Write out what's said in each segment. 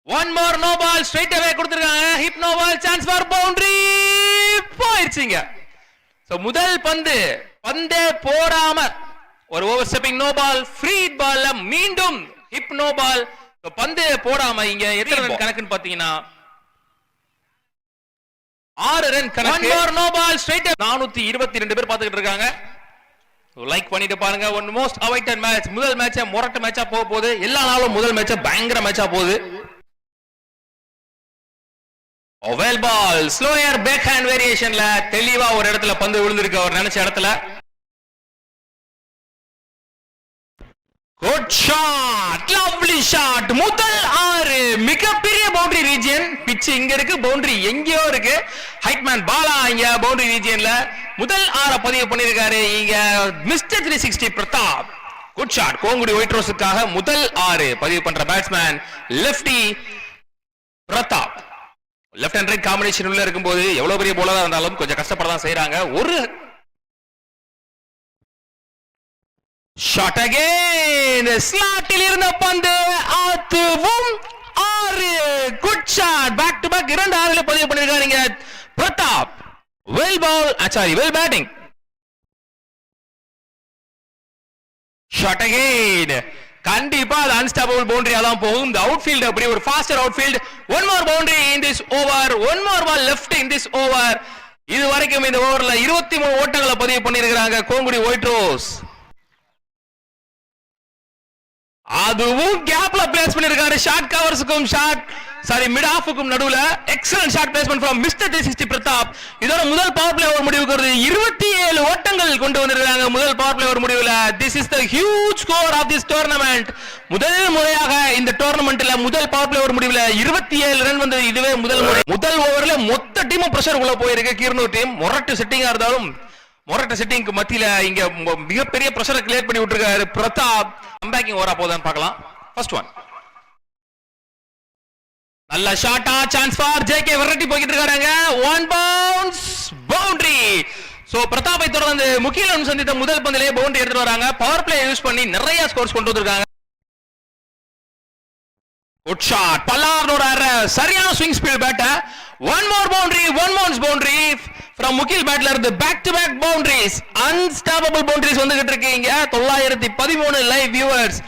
One more no ball straight away கொடுத்திருக்காங்க. Hip no ball chance for boundary போயிடுச்சுங்க. So முதல் பந்தே போடாம ஒரு over stepping no ball free பால்ல மீண்டும் ஹிப் நோ பால். பந்து போடாம இங்க எத்தனை ரன் கணக்குன்னு பாத்தீங்கன்னா 6 ரன் கணக்கு. One more no ball straight 422 பேர் பாத்துக்கிட்டு இருக்காங்க. லைக் பண்ணிட்டு பாருங்க. One most awaited match. முதல் மேட்சே மொரட்டு மேட்சா போக போகுது. எல்லா நாளும் முதல் மேட்சே பயங்கர மேட்சா போகுது. Well ball slower back hand வேரியேஷன்ல தெளிவா ஒரு இடத்துல பந்து விழுந்திருக்கு அவர் நினைச்ச இடத்துல. Good shot, lovely shot. முதல் 6 மிகப்பெரிய பவுண்டரி ரீஜியன். பிட்ச் இங்க இருக்கு, பவுண்டரி எங்கேயோ இருக்கு. ஹைட்மேன் பாலா இங்க பவுண்டரி ரீஜியன்ல முதல் 6 பதிவு பண்ணிருக்காரு இங்க மிஸ்டர் 360 பிரதாப். Good shot. கோங்குடி ஒயிட் ரோஸுக்காக முதல் 6 பதிவு பண்ற batsman lefty Pratap. Left hand right combination உள்ள இருக்கும்போது எவ்வளவு பெரிய போலரா இருந்தாலும் கொஞ்சம் கஷ்டப்படதான் செய்யறாங்க. ஒரு ஷாட் அகைன் ஸ்லாட்டில் இருந்த பந்து அதுவும் 6. Good shot. Back to back 2 6ல பதிவு பண்ணிருக்காருங்க Pratap. Well ball Achari, well batting. Shot again. கண்டிப்பா அது அன்ஸ்டாப்பபிள் பவுண்டரியா தான் போகும். இந்த அவுட்ஃபீல்ட் அப்படி ஒரு faster outfield. One more boundary in this over. One more ball left in this over. இது வரைக்கும் இந்த ஓவர்ல 23 ஓட்டங்களை பதிவு பண்ணிருக்காங்க கோங்குடி ஒயிட் ரோஸ். அதுவும் கேப்ல பிளேஸ் பண்ணிருக்காரு. ஷார்ட் கவர்ஸுக்கும் மிட் ஆஃப்க்கும் நடுவுல excellent shot placement from mister 360 Pratap. இதோட முதல் பவர் பிளே ஓவர் முடிவுக்கு வருது. 27 ஓட்டங்கள் கொண்டு வந்திருக்காங்க முதல் பவர் பிளே ஓவர் முடிவுல. This is the huge score of this tournament. முதல் முறையாக இந்த டோர்னமெண்ட்ல முதல் பவர் பிளே ஓவர் முடிவுல 27 ரன் வந்தது. இதுவே முதல் முறை. முதல் ஓவர்ல மொத்த டீமும் பிரஷர் உள்ள போயிருக்கு. கீரனூர் டீம் மொரட்டு செட்டிங்கா இருந்தாலும் மொரட்ட செட்டிங்க்கு மத்தியில இங்க மிகப்பெரிய பிரஷரை கிளியர் பண்ணி விட்டுருக்காரு பிரதாப். கம்பேக்கிங் ஓவரா போதான்னு பார்க்கலாம். ஃபர்ஸ்ட் ஒன் நல்ல ஷாட்டா, சான்ஸ் ஃபார் ஜேகே வெரைட்டி போயிட்டு இருக்காங்க. One bounce boundary. சோ பிரதாப்பை தொடர்ந்து முகிலன் சந்தித்த முதல் பந்திலே பவுண்டரி எடுத்துட்டு வராங்க. பவர் பிளே யூஸ் பண்ணி நிறைய ஸ்கோர்ஸ் கொண்டு வந்திருக்காங்க. Good shot. பல்லார்னோட சரியான swing speed bat. One more boundary, one mores boundary from Mugil பேட்ல இருந்து back to back boundaries, unstoppable boundaries வந்துகிட்டு இருக்கீங்க. 913 live viewers.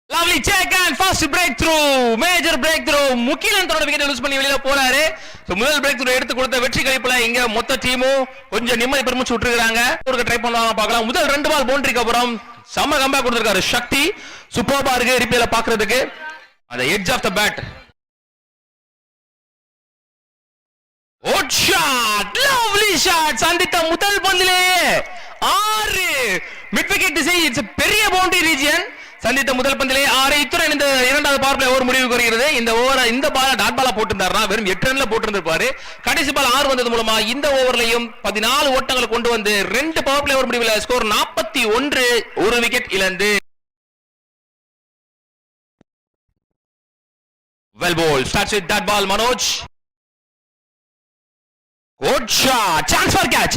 lovely check and first breakthrough, major breakthrough. Mugilan தன்னோட விக்கெட் லூஸ் பண்ணி வெளியில போறாரு. சோ முதல் பிரேக் த்ரூ எடுத்து கொடுத்த வெற்றி கழிப்புல இங்க மொத்த டீமும் கொஞ்சம் நிம்மதி பெருமிச்சு விட்டுருக்காங்க. ஒரு ட்ரை பண்ணுவாங்க பார்க்கலாம். முதல் 2 பால் பவுண்டரிக்கு அப்புறம் செம்ம கம்பேக் கொடுத்திருக்காரு சக்தி. சூப்பர்பா இருக்கு ரிப்ளேல பார்க்கிறதுக்கு. அந்த edge of the bat. Good shot, lovely shot. சந்தித்த முதல் பந்திலே 6 மிட் விக்கெட் திசை. இட்ஸ் பெரிய பவுண்டரி ரீஜியன். சந்தித்த முதல் பந்திலே 6. இத்துடன் இந்த இரண்டாவது பவர் பிளே ஓவர் முடிவுக்கு வருகிறது. இந்த பால டாட் பாலா போட்டிருந்தாருன்னா வெறும் 8 ரன்ல போட்டிருந்திருப்பாரு. கடைசி பால் 6 வந்தது மூலமா இந்த ஓவர்லயும் 14 ஓட்டங்களை கொண்டு வந்து 2 பவர் பிளே ஓவர் முடிவுல ஸ்கோர் 41. ஒரு விக்கெட் இழந்து. Well ball starts with that ball Manoj. Good shot, chance for catch,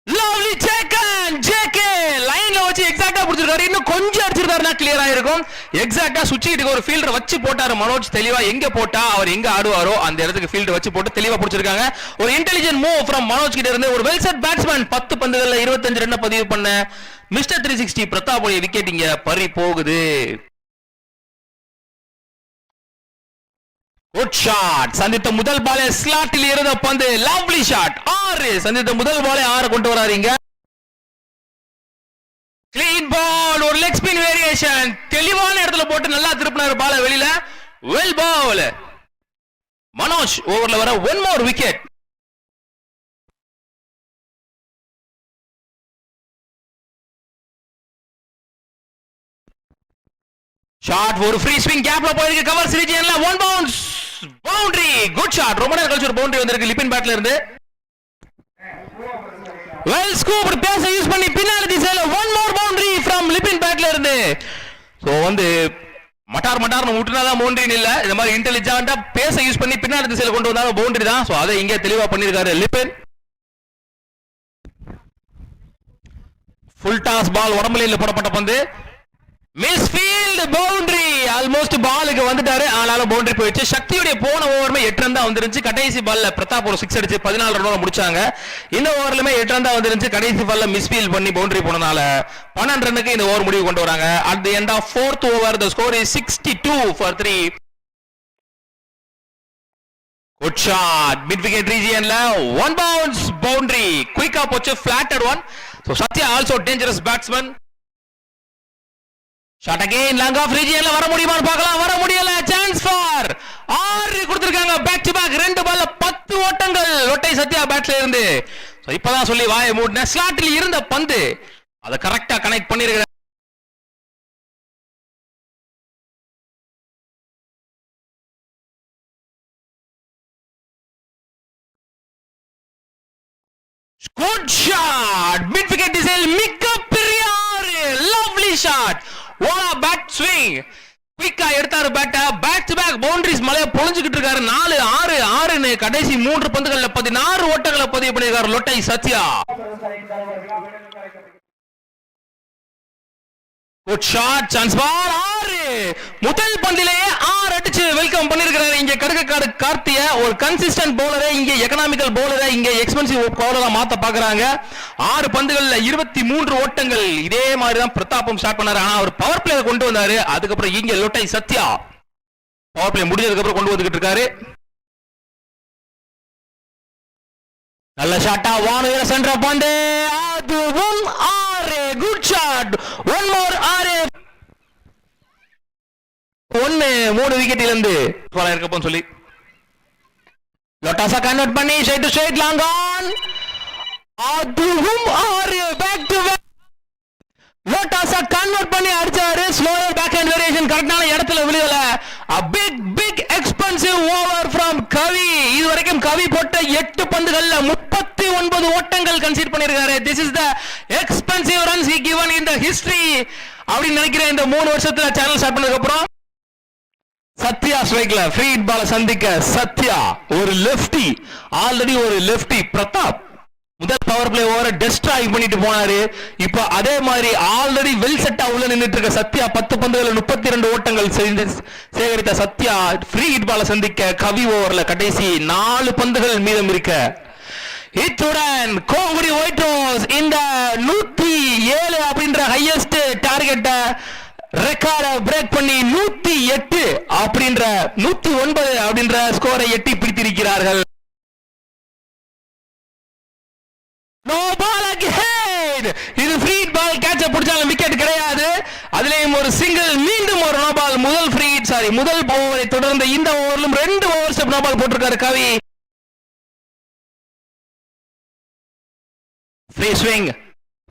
lovely taken. JK லைன்ல வச்சு எக்ஸாக்ட்டா புடிச்சிருக்காரு. இன்னும் கொஞ்சம் அடிச்சிருந்தாருன்னா கிளியரா இருக்கும். எக்ஸாக்ட்டா சுச்சிட்டு ஒரு ஃபீல்டர் வச்சு போட்டாரு மனோஜ். தெளிவா எங்க போட்டா அவர் எங்க ஆடுவாரோ அந்த இடத்துக்கு ஃபீல்ட் வச்சு போட்டு தெளிவா புடிச்சிருக்காங்க. ஒரு இன்டெலிஜென்ட் மூவ் ஃப்ரம் மனோஜ் கிட்ட இருந்து. ஒரு வெல் செட் பேட்ஸ்மேன். 10 பந்துகள்ல 25 ரன் பதிவு பண்ண மிஸ்டர் 360 பிரதாப் உடைய விக்கெட் இங்க பறி போகுது. Good shot. சந்தித்த முதல் பாலே ஸ்லாட்டில் இருந்த பந்து லவ்லி ஷாட். 6. சந்தித்த முதல் பாலே 6 கொண்டு வராருங்க. கிளீன் பால். ஒரு லெக் ஸ்பின் வேரியேஷன். தெளிவான இடத்துல போட்டு நல்லா திருப்பினாரு பால வெளியில. வெல் பால். மனோஜ் ஓவர்ல வர ஒன் மோர் விக்கெட். ஷாட் ஒரு ஃப்ரீ ஸ்விங் கேப்ல போயிருக்கு. கவர்ஸ் ரீஜியன்ல one bounce boundary. Good shot. ரொம்ப நேரம் கழிச்சு ஒரு பவுண்டரி வந்திருக்கு லிபின் பேட்ல இருந்து. வெல் ஸ்கூப்ட். பேஸ யூஸ் பண்ணி பின்னால திசையில one more boundary from Libin பேட்ல இருந்து. சோ மட்டார்னு விட்டுனாதான் பவுண்டரி இல்ல. இந்த மாதிரி இன்டெலிஜென்ட்டா பேஸ யூஸ் பண்ணி பின்னால திசையில கொண்டு வந்தாங்க பவுண்டரி தான். சோ அதை இங்க தெளிவா பண்ணிருக்காரு லிபின். ஃபுல் டாஸ் பால் உடம்புல போடப்பட்ட பந்து மிஸ்ஃபீல்ட் பவுண்டரி ஆல்மோஸ்ட் பாலுக்கு வந்துட்டாரு, ஆனாலும் பவுண்டரி போயிடுச்சு. சக்தியுடைய போன ஓவருமே 8 ரன் தான் வந்துருச்சு. கடைசி பால்ல பிரதாப் ஒரு 6 அடிச்சு 14 ரன் முடிச்சாங்க. இந்த ஓவர்லயுமே 8 ரன் தான் வந்துருச்சு. கடைசி பால்ல மிஸ்ஃபீல்ட் பண்ணி பவுண்டரி போனனால 12 ரன்னுக்கு இந்த ஓவர் முடிவு கொண்டு வராங்க. At the end of 4th over the score is 62 for 3. Good shot mid wicket region la one bounce boundary quick up pochu flatted one. So Satya also dangerous batsman. Shot again long off region la vara mudiyuma paakalam, vara mudiyala. Chance for 6 kuduthirukanga back to back. ரெண்டு பால்ல 10 ஓட்டங்கள் லொட்டை சத்யா பேட்ல இருந்து. So இப்பதான் சொல்லி வாயை மூடின. ஸ்லாட்டில் இருந்த பந்து அத கரெக்ட்டா கனெக்ட் பண்ணிருக்காரு. Good shot mid wicket disail Mika Periyar, lovely shot. What a bat swing. Quick ஆ எடுத்தாரு பேட்ட. பேக் டு பேக் பவுண்டரிஸ் மலைய பொழிஞ்சுக்கிட்டு இருக்காரு. 4 6 6 னு கடைசி 3 பந்துகள்ல 16 ஓட்டங்களை பதிவு பண்ணிருக்காரு லொட்டை Sathya. Good shot chance ball 6 முதல் பந்திலேயே 6 அடிச்சு வெல்கம் பண்ணிருக்காரு. இங்க கடுக்கக்காடு கார்த்திய ஒரு கன்சிஸ்டன்ட் பவுலரை இங்க எகனாமிக்கல் பவுலரை இங்க எக்ஸ்பென்சிவ் பவுலரா மாத்த பாக்குறாங்க. 6 பந்துகள்ல 23 ஓட்டங்கள். இதே மாதிரி தான் பிரதாப்பும் ஸ்டார்ட் பண்ணாரு. ஆனா அவர் பவர் பிளே கொண்டு வந்தாரு. அதுக்கப்புறம் இங்க லொட்டை சத்யா பவர் பிளே முடிஞ்சதுக்கு அப்புறம் கொண்டு வந்துகிட்டு இருக்காரு. நல்ல ஷாட்டா வானுயர சென்ற பந்து அதுவும் 6. குட் ஷாட் ஒன் மோர் 6 1 3 விக்கெட்டில இருந்து இருக்கப்போம் சொல்லி லொட்டாசா கன்வெர்ட் பண்ணி ஸ்ட்ரைட் லாங் ஆன் அதுவும் 6 பேக் டு பேக். லோட்டாஸா கன்வெர்ட் பண்ணி அடிச்சாரு. ஸ்லோயர் பேக் ஹேண்ட் வேரியேஷன் கரெக்டான இடத்துல விழுகல. a big expensive over from கவி. இதுவரைக்கும் கவி போட்ட 8 பந்துகள்ல 39 ஓட்டங்கள் கன்சிடர் பண்ணிருக்காரு. this is the expensive runs he given in the history அப்படி நினைக்கிறேன். இந்த 3 வருஷத்துல சேனல் ஸ்டார்ட் பண்ணதுக்கு அப்புறம் சத்யா ஸ்ட்ரைக்ல ஃப்ரீ ஹிட் பால சந்திக்க சத்யா ஒரு லெஃப்டி, ஆல்ரெடி ஒரு லெஃப்டி பிரதாப் முதல் பவர் பிளே ஓவரை டெஸ்ட்ராய் பண்ணிட்டு போனாரு. இப்ப அதே மாதிரி ஆல்ரெடி வெல் செட்டா உள்ள நின்னுட்டு இருக்க சத்யா 10 பந்துகள் 32 ஓட்டங்கள் சேகரித்த சத்யா ஃப்ரீ ஹிட் பால சந்திக்க கவி ஓவர்ல கடைசி 4 பந்துகள் மீதம் இருக்க இத்துடன் கோங்குடி ஒயிட் ரோஸ் இந்த 107 அப்படின்ற ஹையஸ்ட் டார்கெட்ட ரெக்கார்ட பிரேக் பண்ணி 108 அப்படின்ற 109 அப்படின்ற ஸ்கோரை எட்டி பிடித்திருக்கிறார்கள். No ball again. இது ஃப்ரீ பால் கேட்ச பிடிச்சாலும் விக்கெட் கிடையாது. அதிலேயும் ஒரு சிங்கிள் மீண்டும் ஒரு நோ பால். முதல் ஃப்ரீ முதல் ஓவரை தொடர்ந்து இந்த ஓவரிலும் 2 ஓவர் ஸ்டெப் நோ பால் போட்டிருக்காரு Kavi. Free swing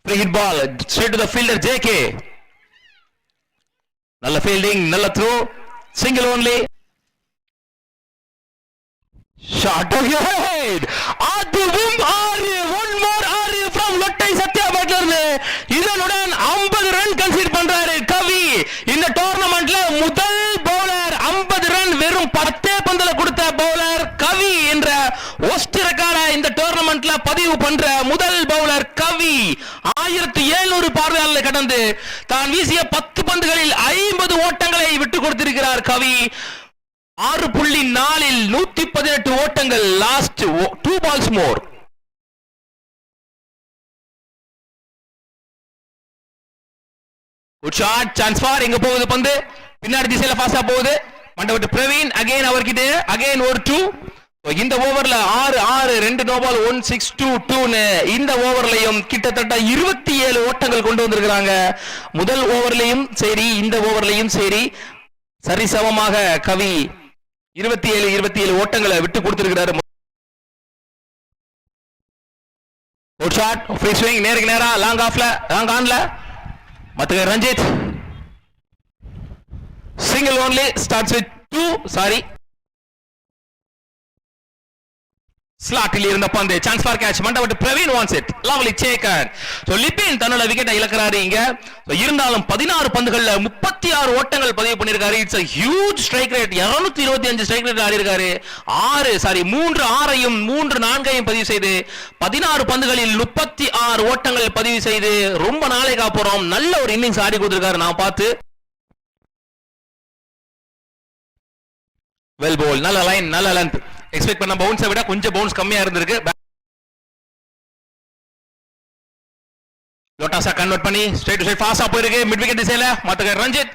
free hit ball straight to the fielder JK. நல்ல ஃபீல்டிங், நல்ல throw, single only shot again அதுவும் 6 ஒன் மோர் 6 from லொட்டை சத்யா பேட்லர்ல. இதனுடன் 50 ரன் கன்சிடர் பண்றாரு கவி. இந்த டோர்னமெண்ட்ல முதல் பவுலர் 50 ரன் வெறும் 10 பந்துல கொடுத்த பவுலர் கவி என்ற ஒஸ்ட் ரெக்கார்டை இந்த டோர்னமெண்ட்ல பதிவு பண்ற முதல் பவுலர் கவி. 1700 பார்வையாளர்களை கடந்து தான் வீசிய 10 பந்துகளில் 50 ஓட்டங்களை விட்டு கொடுத்திருக்கிறார் கவி. 6.4 118 ஓட்டங்கள். Last 2 balls more. Good shot chance for. எங்க போகுது பந்து பின்னாடி திசையில ஃபாஸ்டா போகுது. மண்டபத்து பிரவீன் அகைன் அவர்கிட்ட அகைன் ஒரு 2. இந்த ஓவர்ல 6 6 2 நோ பால் 1 6 2 2 இந்த ஓவர்லயும் கிட்டத்தட்ட 27 ஓட்டங்கள் கொண்டு வந்திருக்காங்க. முதல் ஓவர்லயும் சரி இந்த ஓவர்லயும் சரி சரிசமமாக கவி 27 ஓட்டங்களை விட்டு கொடுத்திருக்கிறாரு. ஒரு ஷாட் ஃப்ரீ ஸ்விங் நேருக்கு நேரா லாங் ஆஃப்ல லாங் ஆன்ல மத்த Ranjith single only starts with 2 sorry ஸ்லாட்டில் இருந்த பந்து சான்ஸ் ஃபார் கேட்ச். மண்டபத்து Praveen wants it lovely taken. So Libin தன்னோட விக்கெட்டை இழக்கிறாரு இங்க. இருந்தாலும் 16 பந்துகள்ல 36 ஓட்டங்கள் பதிவு பண்ணிருக்காரு. It's a huge strike rate. 225 strike rate ஆடி இருக்காரு. 3 6ஐயும் 3 4ஐயும் பதிவு செய்து 16 பந்துகளில் 36 ஓட்டங்கள் பதிவு செய்து ரொம்ப நாளைக்கு அப்புறம் நல்ல ஒரு இன்னிங்ஸ் ஆடி கொடுத்திருக்காரு. நான் பார்த்து வெல் போல், நல்ல லைன், நல்ல லென்த். எக்ஸ்பெக்ட் பண்ண பவுன்ஸை விட கொஞ்சம் பவுன்ஸ் கம்மியா இருந்திருக்கு. லோட்டாஸா கன்வெர்ட் பண்ணி ஸ்ட்ரைட் டு ஸ்ட்ரைட் ஃபாஸ்டா போயிருக்கு மிட் விக்கெட் திசையில. மாத்துக ரஞ்சித்.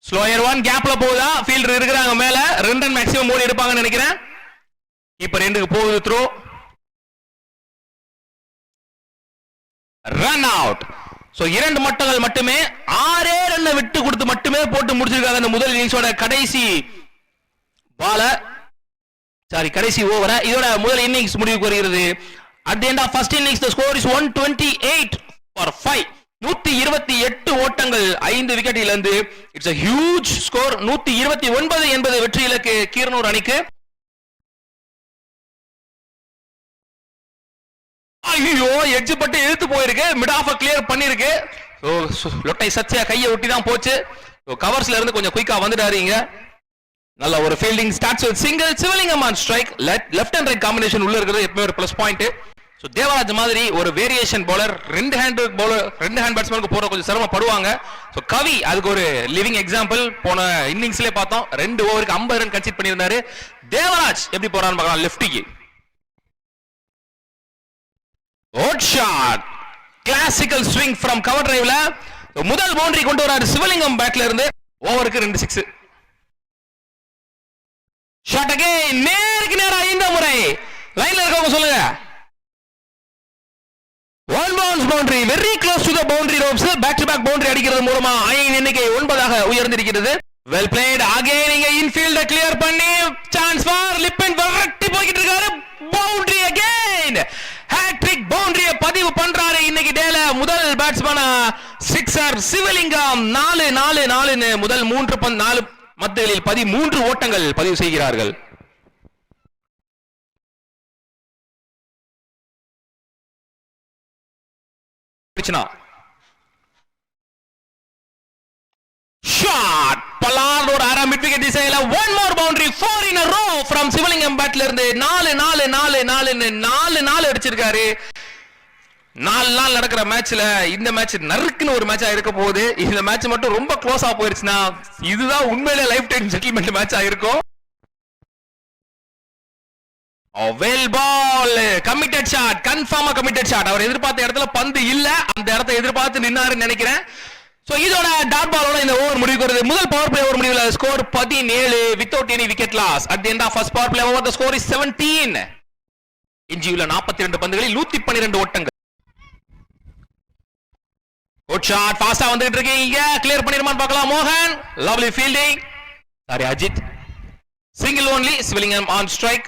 ஸ்லோயர் ஒன் கேப்ல போகுதா, ஃபீல்டர் இருக்கிறாங்க மேல, 2 ரன் மேக்ஸிமம் ஓடி எடுப்பாங்கன்னு நினைக்கிறேன். இப்ப 2க்கு போகுது த்ரோ, ரன் அவுட். சோ 2 மட்டங்கள் மட்டுமே 6 ரன்னை விட்டு கொடுத்து மட்டுமே போட்டு முடிச்சிருக்காங்க அந்த முதல் இன்னிங்ஸோட கடைசி பால, சாரி கடைசி ஓவர. இதோட முதல் இன்னிங்ஸ் முடிவுக்கு வருகிறது. At the end of first innings the score is 128 for 5. 128 ஓட்டங்கள் 5 விக்கெட் இழந்து. It's a huge score. 129 என்பது வெற்றி இலக்கு கீரனூர் அணிக்கு. ஐயோ எட்ஜ் பட்டு இழுத்து போயிருக்கு, மிட் ஆஃப் கிளியர் பண்ணிருக்கு. லொட்டை சச்சியா கையை ஒட்டி தான் போச்சு. கவர்ஸ்ல இருந்து கொஞ்சம் குயிக்கா வந்துட்டாருங்க. நல்ல ஒரு fielding starts with single. Sivalingam on strike. Left and right combination உள்ள இருக்குது எப்பவுமே ஒரு பிளஸ் பாயிண்ட். சோ தேவராஜ் மாதிரி ஒரு variation bowler, 2 hand bowler, 2 hand பேட்ஸ்மேனுக்கு போற கொஞ்சம் சிரமப்படுவாங்க. சோ கவி அதுக்கு ஒரு லிவிங் எக்ஸாம்பிள். போன இன்னிங்ஸ்லயே பார்த்தோம் 2 ஓவருக்கு 50 ரன் கன்சிட் பண்ணியிருந்தாரு. தேவராஜ் எப்படி போறான்னு பார்க்கலாம். லெஃப்டிக்கு ஓட் shot, classical swing from cover டிரைவ்ல முதல் பவுண்டரி கொண்டு வராரு சிவலிங்கம் பேட்ல இருந்து. ஓவருக்கு 2 6. ஷாட் அகைன், நேருக்கு நேரா இந்த முறை லைன்ல இருக்கவங்க சொல்லுங்க. One bounce boundary, very close to the boundary ropes. Back to back boundary அடிக்கிறது மூலமா அணியின் எண்ணிக்கை 9ஆக உயர்ந்திருக்கிறது. Well plate. அகைன் இங்க இன்ஃபீல்ட கிளியர் பண்ணி சான்ஸ் ஃபார் லிப்பன் வரட்டி போயிட்டு இருக்காரு. பவுண்டரி அகைன், ஹேட்ரிக் பவுண்டரியை பதிவு பண்றாரு இன்னைக்கு டேல முதல் பேட்ஸ்மேனா சிக்ஸர் சிவலிங்கம். 4 முதல் 4 மத்திகளில் 13 ஓட்டங்கள் பதிவு செய்கிறார்கள். ஷாட் பலார் ஒரு அரை மிட் விக்கெட் திசையில. One more boundary, 4 in a row from சிவலிங்கம் பேட்ல இருந்து. 4 அடிச்சிருக்காரு. 4 நாள் நடக்கிற மேட்ச்ல இந்த மேட்ச் நறுக்குன்னு ஒரு மேட்சா இருக்க போகுது. இந்த மேட்ச் மட்டும் ரொம்ப க்ளோஸா போயிருச்சுன்னா இதுதான் உண்மையிலே லைஃப் டைம் செட்டில்மெண்ட் மேட்சா இருக்கும். வெல் பால், கமிட்டட் ஷாட், கன்ஃபார்மா கமிட்டட் ஷாட். அவர் எதிர்பார்த்த இடத்துல பந்து இல்ல, அந்த இடத்தை எதிர்பார்த்து நின்னாருன்னு நினைக்கிறேன். சோ இதோட டாட் பாலோட இந்த ஓவர் முடிவுக்கு வருது. முதல் பவர் பிளே ஓவர் முடிவுல score 17 without any wicket loss. At the end of first power play over the score is 17. எஞ்சியுள்ள 42 பந்துகளில் 112 ஓட்டங்கள். குட் ஷாட், ஃபாஸ்டா வந்துட்டு இருக்கீங்க, கிளியர் பண்ணிடுமான்னு பார்க்கலாம். மோகன், lovely fielding. Sorry Ajith, single only. Sivalingam on strike.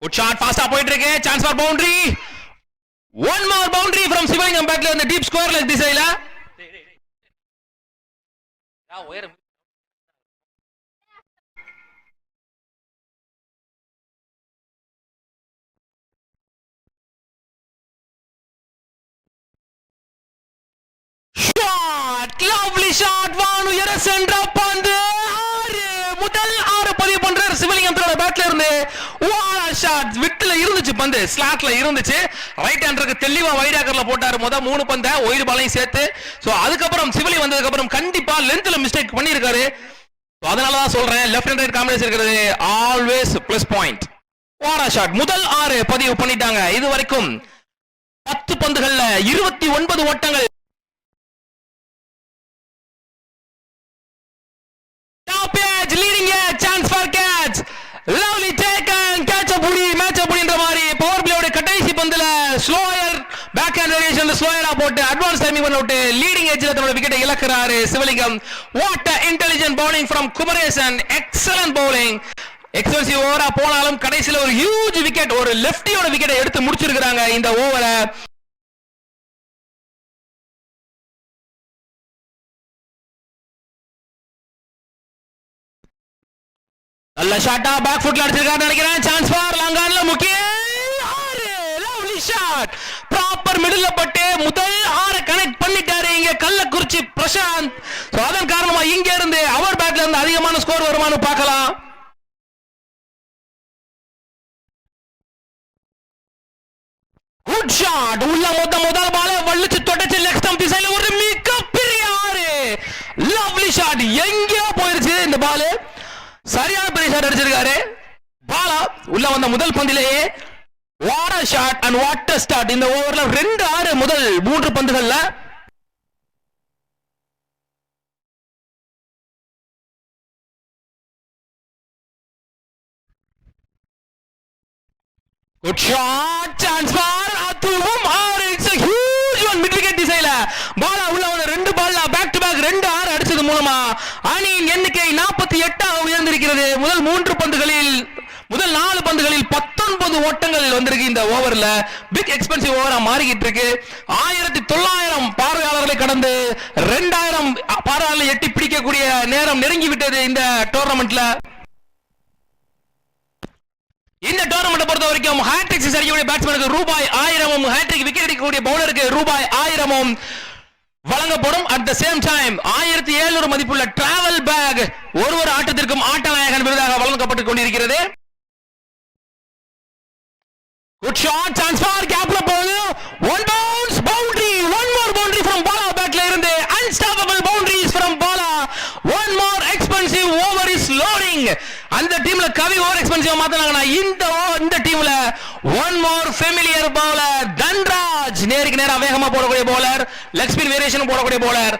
Good shot, ஃபாஸ்டா போயிட்டு இருக்கு. Chance for boundary. One more boundary from Sivalingam பேட்ல இருந்து டீப் ஸ்கொயர் லெக் திசையில. Shot, lovely shot. வானுயர சென்ற பந்து. முதல் 6 பதிவு பண்றாரு சிவலிங்கம் பேட்ல இருந்து. வாடா ஷாட், விட்டுல இருந்துச்சு பந்து, ஸ்லாட்ல இருந்துச்சு. ரைட் ஹேண்டருக்கு தெளிவா வைட் ஆக்கர்ல போட்டாரு. முதல் 3 பந்தை ஒயிட் பாலையும் சேர்த்து. சோ அதுக்கப்புறம் சிவலி வந்ததுக்கு அப்புறம் கண்டிப்பா லென்த்ல மிஸ்டேக் பண்ணிருக்காரு. அதனால தான் சொல்றேன் லெஃப்ட் அண்ட் ரைட் காம்பினேஷன் இருக்கிறது ஆல்வேஸ் பிளஸ் பாயிண்ட். வாடா ஷாட், முதல் 6 பதிவு பண்ணிட்டாங்க. இது வரைக்கும் 10 பந்துகள்ல 29 ஓட்டங்கள். Leading edge, chance for catch, lovely take and catch up புடி மேட்ச் அப்படின்ற மாதிரி பவர் பிளேயோட கடைசி பந்துல ஸ்லோயர் பேக் ஹேண்ட் வேரியேஷன்ல ஸ்லோயரா போட்டு அட்வான்ஸ் டைமிங் பண்ண விட்டு லீடிங் எட்ஜ்ல தன்னோட விக்கெட்டை இழக்கிறாரு Sivalingam. What a intelligent bowling from Kumaresan, excellent bowling. Expensive ஓவரா போனாலும் கடைசில ஒரு ஹியூஜ் விக்கெட், ஒரு லெஃப்டியோட விக்கெட்டை எடுத்து முடிச்சிருக்காங்க இந்த ஓவரை. நல்ல ஷாட்டா பேக் ஃபுட்ல அடிச்சிருக்காரு நினைக்கிறேன். சான்ஸ் ஃபார் லாங்கான்ல முக்கிய 6 லவ்லி ஷாட். ப்ராப்பர் மிடில்ல பட்டு முதல் 6 கனெக்ட் பண்ணிட்டாரு இங்க கள்ளக்குறிச்சி பிரசாந்த். சோ அதன் காரணமா இங்க இருந்து அவர் பேட்ல இருந்து அதிகமான ஸ்கோர் வருமானு பார்க்கலாம். குட் ஷாட் உள்ள முதல் பால வள்ளிச்சு தொடச்சு லெக் ஸ்டம்ப் திசையில ஒரு மிகப்பெரிய ஆறு லவ்லி ஷாட் எங்கேயோ போயிருச்சு இந்த பால் சரியான பெரிய ஷாட் அடிச்சிருக்காரு பாலா உள்ள வந்த முதல் பந்திலேயே what a shot and what a start இந்த ஓவர்ல 2-6 முதல் 3 பந்துகள்ல good shot chance for அதுவும் ஆறு it's a huge one mid wicket திசையில பாலா உள்ள வந்த 2 பால்ல பேக் டு பேக் 2-6 அடிச்சது மூலமா அணியின் எண்ணிக்கை 48 ஆக உயர்ந்திருக்கிறது முதல் 3 பந்துகளில் முதல் 4 பந்துகளில் 19 ஓட்டங்கள் வந்திருக்கு இந்த ஓவர்ல பிக் எக்ஸ்பென்சிவ் ஓவரா மாறிக்கிட்டு இருக்கு 1900 பார்வையாளர்களை கடந்து 2000 பார்வையாளர்களை எட்டி பிடிக்கக்கூடிய நேரம் நெருங்கி விட்டது இந்த டோர்னமெண்ட்ல இந்த டோர்னமெண்ட் பொறுத்த வரைக்கும் ஹேட்ரிக் சிக்ஸ் அடிக்கக்கூடிய பேட்ஸ்மேனுக்கு ரூபாய் 1000 ஹேட்ரிக் விக்கெட் அடிக்கக்கூடிய பவுலருக்கு ரூபாய் 1000 வழங்கப்படும் அட் த சேம் டைம் 1700 மதிப்புள்ள டிராவல் பேக் ஒரு ஆட்டத்திற்கும் ஆட்ட நாயகன் விருதாக வழங்கப்பட்டுக் கொண்டிருக்கிறது good shot chance for gap la ball one bounce boundary one more boundary from Bala back la irundhe unstoppable boundaries from Bala one more expensive over is loading அந்த டீம்ல கவி over expensive மாத்தனாங்கனா இந்த டீம்ல one more familiar bowler Dhanraj நேருக்கு நேரா வேகமா போடக்கூடிய bowler leg spin variation போடக்கூடிய bowler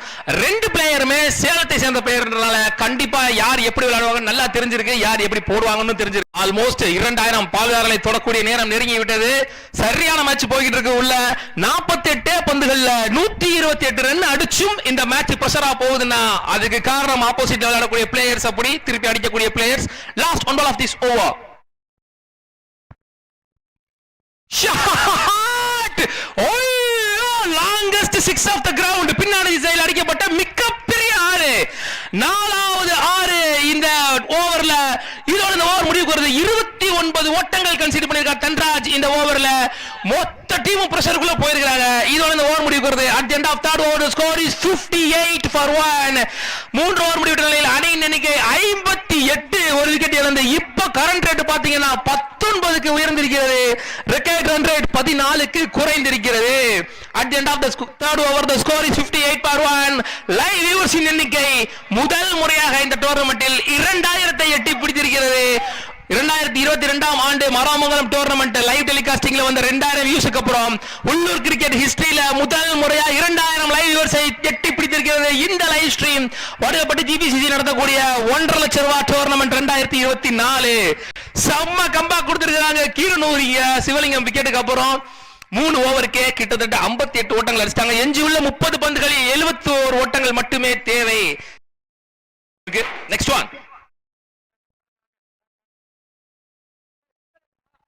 ரெண்டு பிளேயருமே சேலத்தை சேர்ந்த பிளேயர்ன்றனால கண்டிப்பா யார் எப்படி விளையாடுவாங்க நல்லா தெரிஞ்சிருக்கு யார் எப்படி போடுவாங்கன்னு தெரிஞ்சிருக்கு ஆல்மோஸ்ட் 2000 பால்காரர்களை தொடக்கூடிய நேரம் நெருங்கி விட்டது சரியான மேட்ச் போயிட்டு இருக்கு உள்ள 48 பந்துகள்ல 128 ரன் அடிச்சும் இந்த மேட்ச் பிரஷரா போகுதுன்னா அதுக்கு காரணம் ஆப்போசிட் விளையாடக்கூடிய பிளேயர்ஸ் அப்படி திருப்பி அடிக்கக்கூடிய players last one ball of this over shot longest six of the ground பின்னாடி திசையில் அடிக்கப்பட்ட மிகப்பெரிய ஆறு நாலாவது ஆறு இந்த ஓவர்ல இதோட இந்த ஓவர் முடிவுக்கு வருது 29 ஓட்டங்கள் கன்சிடர் பண்ணிருக்கார் தன்ராஜ் இந்த ஓவர்ல மொத்த டீம் பிரஷருக்குள்ள போயிருக்காங்க இதோட இந்த ஓவர் முடிவுக்கு வருது at the end of third over the score is 58 for 1 மூன்று ஓவர் முடிவுற்ற நிலையில் அணியின் எண்ணிக்கை 58 ஒரு விக்கெட் இழந்து இப்ப கரண்ட் ரேட் பாத்தீங்கன்னா 19க்கு உயர்ந்திருக்கிறது ரெக்கார்ட் ரன் ரேட் 14க்கு குறைந்திருக்கிறது at the end of the third over the score is 58 for 1 live வியூவர்ஸின் எண்ணிக்கை முதல் முறையாக இந்த டோர்னமெண்டில் 2000 எட்டி பிடித்திருக்கிறது 2022 ஆண்டு மராமங்கலம் டோர்னமெண்ட் லைவ் டெலிகாஸ்டிங்ல வந்த 2000 வியூஸ்க்கு அப்புறம் உள்ளூர் கிரிக்கெட் ஹிஸ்டரியில முதல் முறையா 2000 லைவ் வியூவர்ஸை எட்டி பிடித்திருக்கிறது இந்த லைவ் ஸ்ட்ரீம் வடகப்பட்டு ஜிபிசிசி நடத்தக்கூடிய 1.5 லட்சம் ரூபாய் டோர்னமெண்ட் 2024 செம்ம கம்பேக் கொடுத்திருக்காங்க கீரனூர் சிவலிங்கம் விக்கெட்டுக்கு அப்புறம் 3 ஓவருக்கே கிட்டத்தட்ட 58 ஓட்டங்கள் அடிச்சிட்டாங்க எஞ்சியுள்ள 30 பந்துகளில் 71 ஓட்டங்கள் மட்டுமே தேவை next one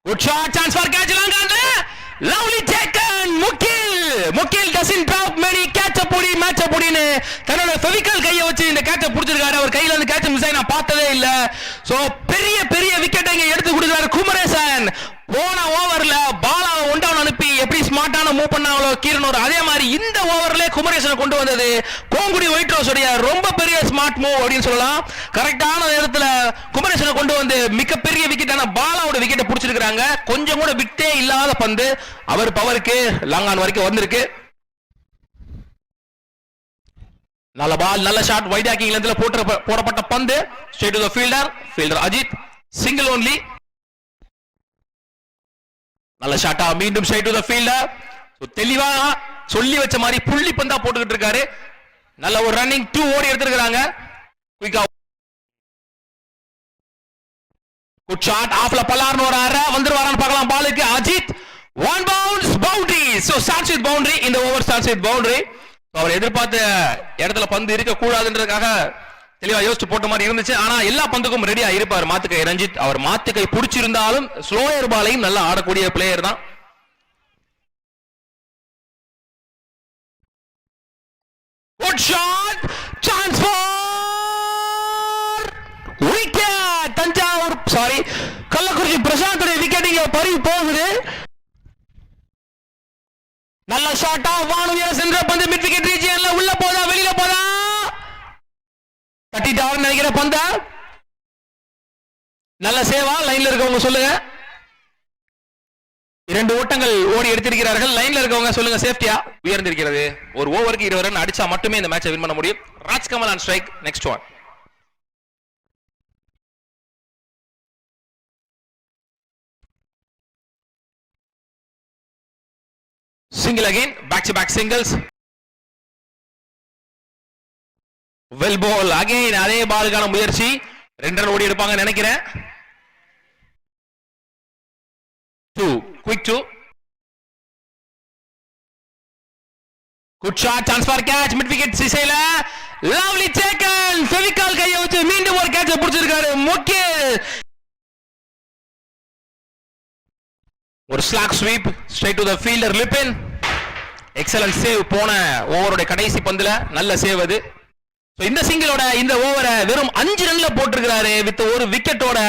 good shot chance for catch langanda lovely taken mukil doesn't drop many catch up pudi match up pudinu தன்னோட ஃபெவிகல் கையை வச்சு இந்த கேட்ச புடிச்சிருக்காரு அவர் கையில இருந்து கேட்ச் மிஸ் ஆகி நான் பார்த்ததே இல்ல சோ பெரிய விக்கெட் இங்க எடுத்து கொடுத்தாரு குமரேசன் போன ஓவர்ல பாலாவை ஒன் டவுன் அனுப்பி எப்படி ஸ்மார்ட்டான மூவ் பண்ணாங்களோ கீரனூர் அதே மாதிரி இந்த ஓவர்ல குமரேசனை கொண்டு வந்தது கோங்குடி ஒயிட் ரோஸ் உடைய ரொம்ப பெரிய ஸ்மார்ட் மூவ் அப்படின்னு சொல்லலாம் கரெக்டான நேரத்துல குமரேசனை கொண்டு வந்து மிகப்பெரிய விக்கெட்டான பாலாவோட விக்கெட்டை புடிச்சிருக்காங்க கொஞ்சம் கூட விட்டே இல்லாத பந்து அவர் பவருக்கு லாங் ஆன் வரைக்கும் வந்திருக்கு நல்ல பால் நல்ல ஷாட் வைட் ஆக்கிங்ல இருந்து போடப்பட்ட பந்து straight to the fielder Ajith single only நல்ல ஷாட்டா மீண்டும் ஸ்ட்ரைட் டு தி ஃபீல்டர் தெளிவா சொல்லி வச்ச மாதிரி புள்ளி பந்தா போட்டுக்கிட்டு இருக்காரு நல்ல ஒரு ரன்னிங் 2 ஓடி எடுத்துருக்காங்க குயிக்கா குட் ஷாட் ஆஃப்ல பலார்னு வராரு வந்துருவாரான்னு பார்க்கலாம் பாலுக்கு Ajith one bounce boundary so starts with boundary இந்த ஓவர் ஸ்டார்ட்ஸ் வித் பவுண்டரி அவர் எதிர்பார்த்த இடத்துல பந்து இருக்க கூடாதுன்றதுக்காக தெளிவா யோசிச்சு போட்ட மாதிரி இருந்துச்சு ஆனா எல்லா பந்துக்கும் ரெடியா இருப்பார் மாத்துக்கை ரஞ்சித் அவர் மாத்துக்கை பிடிச்சிருந்தாலும் ஸ்லோயர் பாலையும் நல்லா ஆடக்கூடிய பிளேயர் தான் good shot chance for wicket Thanjavur Kallakurichi பிரசாந்தோட விக்கெட் இங்க பறி போகுது நல்ல ஷாட்டா வானுவியா சென்ற பந்து மிட் விக்கெட் ரீஜியன்ல உள்ள போதா வெளியில போதா தட்டிட்டாருன்னு நினைக்கிற பந்த நல்ல சேவா லைன்ல இருக்கவங்க சொல்லுங்க 2 ஓட்டங்கள் ஓடி எடுத்திருக்கிறார்கள். லைன்ல இருக்கவங்க சொல்லுங்க சேஃப்டியா உயர்ந்திருக்கிறது. ஒரு ஓவருக்கு 20 ரன் அடிச்சா மட்டுமே இந்த மேட்சை வின் பண்ண முடியும். Rajkamal on strike. Next one. Single again, back to back singles. Well ball again, அதே பாலுக்கான முயற்சி. 2 ரன் ஓடி எடுப்பாங்க நினைக்கிறேன். 2 quick 2. Good shot, chance for catch, mid wicket சிசைல. Lovely taken. Fevicol கையை வச்சு மீண்டும் ஒரு கேட்சை பிடிச்சிருக்காரு முகில். ஒரு slack sweep straight to the fielder Libin. Excellent save போன ஓவரோட கடைசி பந்துல நல்ல சேவ் அது. இந்த சிங்கிளோட இந்த ஓவரை வெறும் 5 ரன்ல போட்டிருக்கிறாரு வித் ஒரு விக்கெட்டோட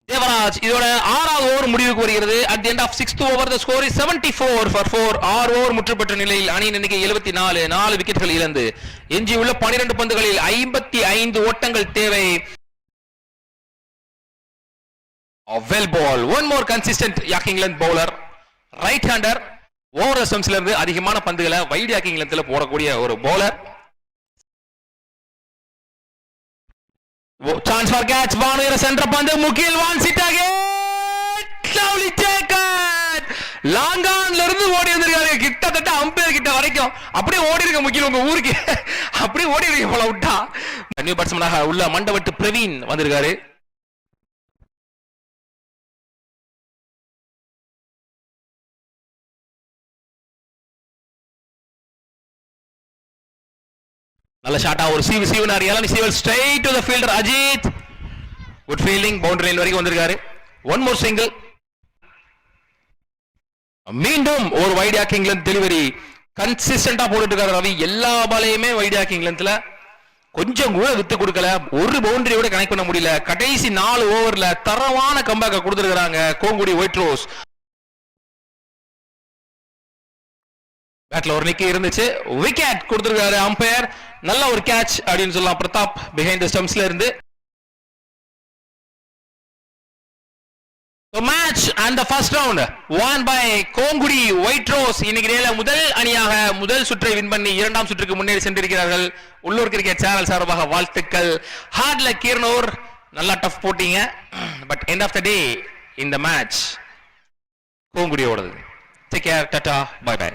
தேவராஜ். இதோட 6வது ஓவர் முடிவுக்கு வருகிறது. At the end of 6th over the score is 74 for 4. 6 over முற்று பெற்ற நிலையில் அணியின் எண்ணிக்கை 74. 4 விக்கெட்டுகள் இழந்து எஞ்சியுள்ள 12 பந்துகளில் 55 ஓட்டங்கள் தேவை. Well ball. One more consistent York England bowler. Right hander. Over ஸ்டம்ப்ஸ்ல இருந்து அதிகமான பந்துகளை வைட் யாக்கிங் லென்த்ல போடக்கூடிய ஒரு bowler. Chance for catch. வானுயர சென்ற பந்து Mugil wants it again. Lovely taken. Long ஆன்ல இருந்து ஓடி வந்திருக்காரு கிட்டத்தட்ட அம்பையர் கிட்ட வரைக்கும். அப்படியே ஓடி இருக்க முகில் உங்க ஊருக்கு. அப்படியே ஓடி இருக்க போல விட்டா. நியூ பேட்ஸ்மேனாக உள்ள மண்டவட்டு பிரவீன் வந்திருக்காரு. நல்ல ஷாட்டா ஒரு சீவனார் இளநி சீவல் straight to the fielder Ajith. Good fielding. Boundary line வரைக்கும் வந்திருக்காரு. One more single. மீண்டும் ஒரு வைட் யாக்கிங் லென்த் டெலிவரி கன்சிஸ்டன்டா போட்டுட்டு இருக்காரு ரவி. எல்லா பாலையுமே வைட் யாக்கிங் லென்த்ல கொஞ்சம் கூட வித்து கொடுக்கல. ஒரு பவுண்டரி கூட கனெக்ட் பண்ண முடியல. கடைசி 4 ஓவர்ல தரமான கம்பேக்க கொடுத்திருக்காங்க கோங்குடி ஒயிட் ரோஸ். பேட்ல ஒரு நிக்கி இருந்துச்சு. விக்கெட் கொடுத்திருக்காரு அம்பையர். நல்ல ஒரு கேட்ச் அப்படின்னு சொல்லலாம் பிரதாப் பிஹைண்ட் தி ஸ்டம்ப்ஸ்ல இருந்து. The match and the first round won by Kongudi white rose. இன்னைக்கு முதல் அணியாக முதல் சுற்றை வின் பண்ணி 2ஆம் சுற்றுக்கு முன்னேறி சென்றிருக்கிறார்கள். உள்ளூர் கிரிக்கெட் சேனல் சார்பாக வாழ்த்துக்கள். Hard luck Keeranur. நல்லா டஃப் போட்டீங்க. But end of the day இந்த மேட்ச் கோங்குடியோடது. Take care. Tata bye by.